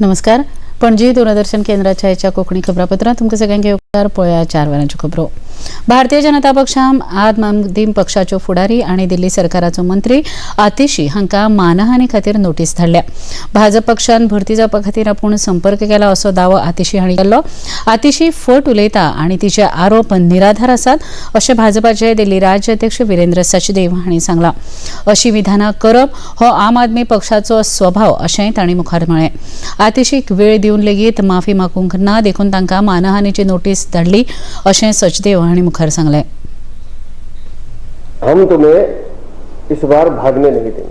नमस्कार. पणजी दूरदर्शन केंद्राच्या ह्याच्या कोकणी खबरापत्रात तुमकां सगळ्यांक येवकार. पळया 4 वरांच्यो खबरो. भारतीय जनता पक्ष आम आदमी पक्षाच्यो फुडारी आणि दिल्ली सरकाराचो मंत्री आतिशी हांकां मानहानी खातीर नोटीस धाडल्या. भाजप पक्षान भरती जावपा खातीर आपूण संपर्क केला असो दावो आतिशी हांणी केल्लो. आतिशी फट उलयता आनी तिचे आरोप निराधार आसात अशें भाजपाचे दिल्ली राज्य अध्यक्ष वीरेंद्र सचदेव हांणी सांगलां. अशी विधानां करप हो आम आदमी पक्षाचो स्वभाव अशेंय तांणी मुखार म्हळें. आतिशीक वेळ दिवन लेगीत माफी मागूंक ना देखून तांकां मानहानीची नोटीस धाडली अशें सचदेव हांणी मुखार सांगलें. हम तुम्हें इस बार भागने नहीं देंगे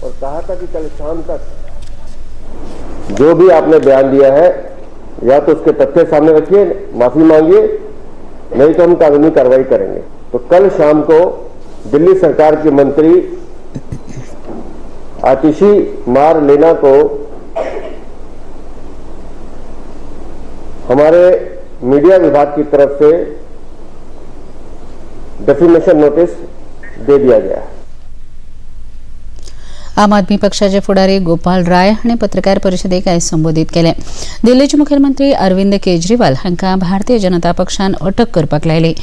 और कहा था कि कल शाम तक जो भी आपने बयान दिया है या तो उसके तथ्य सामने रखिए, माफी मांगिए, नहीं तो हम कानूनी कार्रवाई करेंगे. तो कल शाम को दिल्ली सरकार के मंत्री आतिशी मार लेना को हमारे मीडिया विभाग की तरफ से डेफिमेशन नोटिस दे दिया गया है. आम आदमी पक्षाचे फुडारी गोपाल राय हांणी पत्रकार परिशदेक आयज संबोधीत केलें. दिल्लीचे मुखेलमंत्री अरविंद केजरीवाल हांकां भारतीय जनता पक्षान अटक करपाक लायली.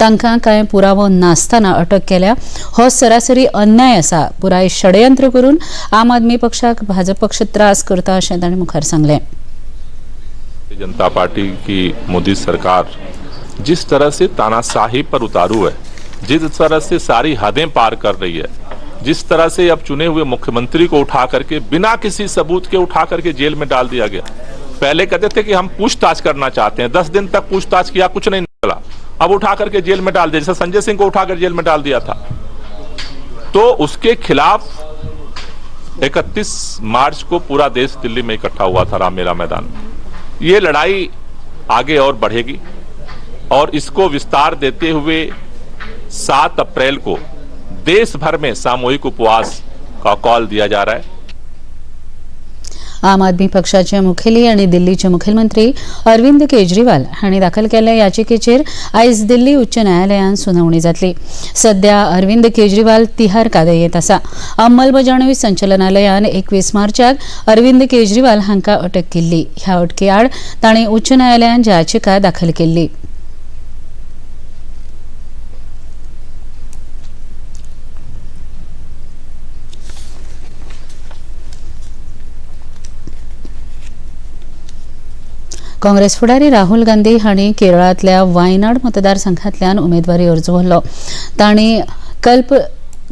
तांकां कांय पुरावो नासतना अटक केल्या हो सरासरी अन्याय आसा. पुराय षडयंत्र करून आम आदमी पक्षाक भाजप पक्ष त्रास करता अशें तांणी मुखार सांगलें. जनता पार्टी की मोदी सरकार जिस तरह से तानाशाही पर उतारू है, जिस तरह से सारी हदें पार कर रही है, जिस तरह से अब चुने हुए मुख्यमंत्री को उठा करके बिना किसी सबूत के उठा करके जेल में डाल दिया गया. पहले कहते थे कि हम पूछताछ करना चाहते हैं, 10 दिन तक पूछताछ किया, कुछ नहीं निकला, अब उठा करके जेल में डाल दिया. जैसे संजय सिंह को उठाकर जेल में डाल दिया था. तो उसके खिलाफ 31 मार्च को पूरा देश दिल्ली में इकट्ठा हुआ था रामलीला मैदान में. ये लड़ाई आगे और बढ़ेगी और इसको विस्तार देते हुए 7 अप्रैल को देश भर में सामूहिक उपवास का कॉल दिया जा रहा है. आम आदमी पक्षाचे मुखेली आनी दिल्लीचे मुखेलमंत्री अरविंद केजरीवाल हांणी दाखल केल्ल्या याचिकेचेर आयज दिल्ली उच्च न्यायालयान सुनावणी जातली. सध्या अरविंद केजरीवाल तिहार कादयेत आसा. अंमलबजावणी संचालनालयान 21 मार्चाक अरविंद केजरीवाल हांकां अटक केल्ली. ह्या अटके आड तांणी उच्च न्यायालयान याचिका दाखल केल्ली. काँग्रेस फुडारी राहुल गांधी हांणी केरळांतल्या वायनाड मतदारसंघांतल्यान उमेदवारी अर्ज भरलो. तांणी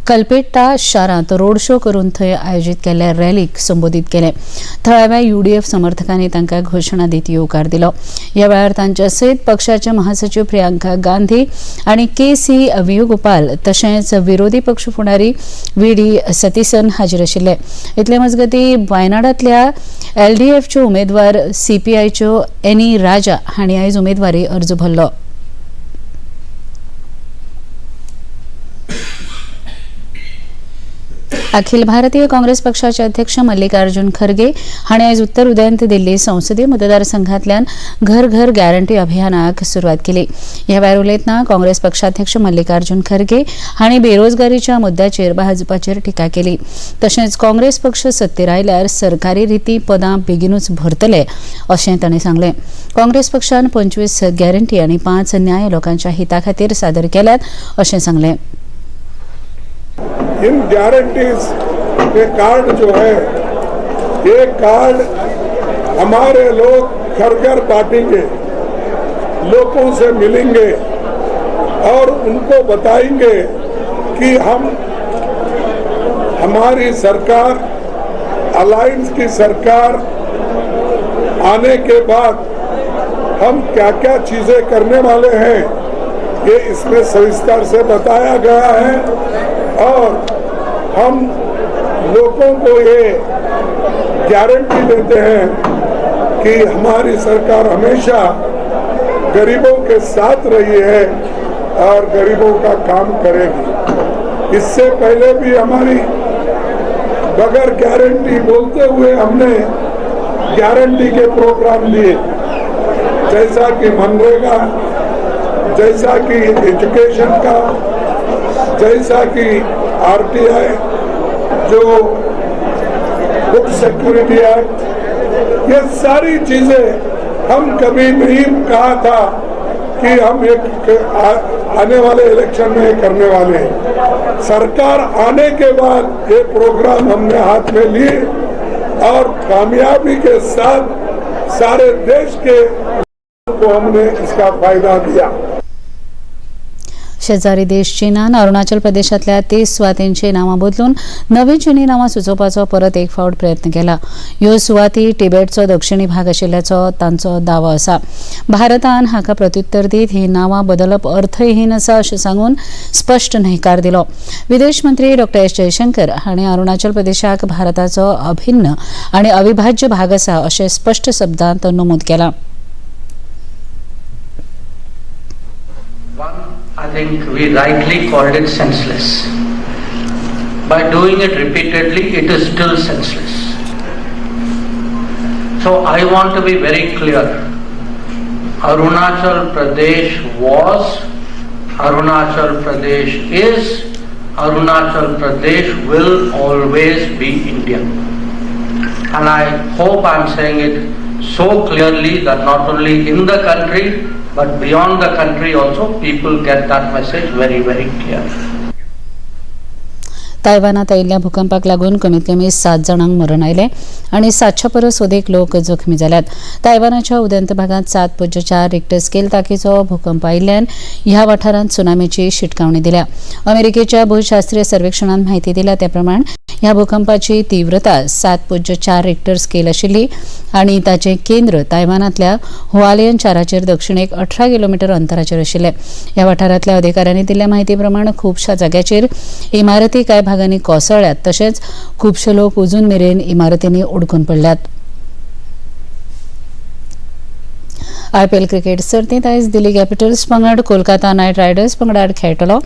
कल्पेट्टा शारांत रोड शो करून थंय आयोजीत केल्ल्या रॅलीक संबोधीत केलें. थळाव्या UDF समर्थकांनी तांकां घोशणा दित येवकार दिलो. ह्या वेळार तांचे सयत पक्षाचे महासचिव प्रियांका गांधी आनी KC वेणुगोपाल तशेंच विरोधी पक्ष फुडारी VD सतीसन हाजीर आशिल्ले. इतले मजगतीं वायनाडांतल्या LDFच्यो उमेदवार CPIच्यो एनी राजा हांणी आयज उमेदवारी अर्ज भरलो. अखिल भारतीय काँग्रेस पक्षाचे अध्यक्ष मल्लिकार्जुन खरगे हांणी आयज उत्तर उदेंत दिल्ली संसदीय मतदारसंघांतल्यान घर घर गॅरंटी अभियानाक सुरवात केली. ह्या वेळार उलयतना काँग्रेस पक्षाध्यक्ष मल्लिकार्जुन खरगे हांणी बेरोजगारीच्या मुद्द्याचेर भाजपाचेर टिका केली. तशेंच काँग्रेस पक्ष सत्तेर आयल्यार सरकारी रिती पदां बेगीनूच भरतले अशें तांणी सांगलें. काँग्रेस पक्षान 25 गॅरंटी आनी 5 न्याय लोकांच्या हिता खातीर सादर केल्यात अशें सांगलें. इन गारंटीज के कार्ड जो है, ये कार्ड हमारे लोग घर घर बांटेंगे, लोगों से मिलेंगे और उनको बताएंगे कि हमारी सरकार, अलायंस की सरकार आने के बाद हम क्या क्या चीजें करने वाले हैं, ये इसमें सविस्तर से बताया गया है. और हम लोगों को ये गारंटी देते हैं कि हमारी सरकार हमेशा गरीबों के साथ रही है और गरीबों का काम करेगी. इससे पहले भी हमारी बगैर गारंटी बोलते हुए हमने गारंटी के प्रोग्राम दिए, जैसा कि मनरेगा, जैसा कि एजुकेशन का, जैसा कि RTI जो फूड सिक्योरिटी एक्ट, ये सारी चीजें हम कभी नहीं कहा था कि हम आने वाले इलेक्शन में करने वाले हैं। सरकार आने के बाद ये प्रोग्राम हमने हाथ में लिए और कामयाबी के साथ सारे देश के को हमने इसका फायदा दिया। शेजारी देश चीनान अरुणाचल प्रदेशातल्या 30 सुवातींची नावां बदलून नवीन चीनी नावां सुचोवपाचो परत एक फावट प्रयत्न केला। ह्यो सुवाती तिबेटचो दक्षिणी भाग आशिल्ल्याचो तांचो दावो आसा। भारतान हाका प्रत्युत्तर दीत ही नावां बदलप अर्थहीन आसा अशें सांगून स्पश्ट न्हयकार दिलो। विदेश मंत्री डॉ एस जयशंकर हांणी अरुणाचल प्रदेशाक भारताचो अभिन्न आनी अविभाज्य भाग आसा अशें स्पश्ट शब्दांत नमूद केलां। I think we rightly called it senseless. By doing it repeatedly, it is still senseless. So I want to be very clear. Arunachal Pradesh was, Arunachal Pradesh is, Arunachal Pradesh will always be Indian. And I hope I am saying it so clearly that not only in the country, but beyond the country also people get that message very, very clear. तायवानात आयिल्ल्या भूकंपाक लागून कमीत कमी 7 जाणांक मरण आयले आनी 700 परस अधिक लोक जखमी जाल्यात। तायवानाच्या उदेंत भागात 7.4 रिक्टर स्केल तांकीचो भूकंप आयिल्ल्यान ह्या वाठारांत सुनामीची शिटकावणी दिल्या। अमेरिकेच्या भूशास्त्रीय सर्वेक्षणान म्हायती दिल्या ते प्रमाण ह्या भूकंपाची तीव्रता 7.4 रिक्टर स्केल आशिल्ली आनी ताचें केंद्र तायवानांतल्या हुआलियन शाराचेर दक्षिणेक 18 किलोमीटर अंतराचेर आशिल्लें। ह्या वाठारांतल्या अधिकाऱ्यांनी दिल्ल्या म्हायती प्रमाण खुबशा जाग्याचेर इमारती कांय भागांनी कोसळ्ळ्यात तशेंच खुबशे लोक अजून मेरेन इमारतींनी उडकून पडल्यात। आयपीएल क्रिकेट सर्तींत आयज दिल्ली कॅपिटल्स पंगड कोलकाता नायट रायडर्स पंगडार खेळटलो।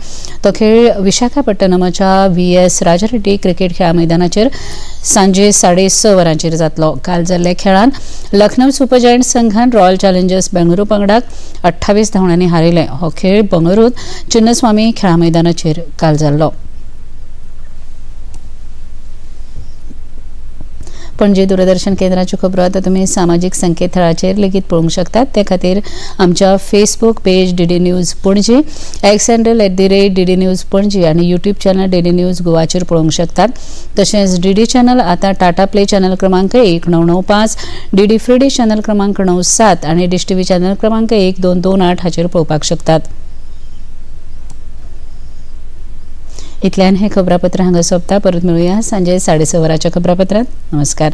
तो खेळ विशाखापट्टणमाच्या व्हीएस राजारेड्डी क्रिकेट खेळा मैदानाचेर सांजे 6:30 वरांचेर जातलो। काल जाल्ल्या खेळांत लखनौ सुपर जायंट्स संघान रॉयल चॅलेंजर्स बेंगळुरू पंगडाक 28 धांवड्यांनी हारयले। हो खेळ बंगळुरूंत चिन्नस्वामी खेळा मैदानाचेर काल जाल्लो। पणजी दूरदर्शन केंद्राच्यो खबरो आतां तुमी सामाजीक संकेतथळाचेर लेगीत पळोवंक शकतात। ते खातीर आमच्या Facebook page DD news Panaji, x handle @DD news Panaji आनी यूट्यूब चॅनल डीडी न्यूज गोवाचेर पळोवंक शकतात। तशेंच डीडी चॅनल आतां टाटा प्ले चॅनल क्रमांक 1995, डीडी फ्री डिश चॅनल क्रमांक 97 आनी डिश टीव्ही चॅनल क्रमांक 1228 हाचेर पळोवपाक शकतात। इतल्यान हे खबरापत्र हांगा सोंपता। परत मेळुया सांजे 6:30 वरांच्या खबरापत्रांत। नमस्कार।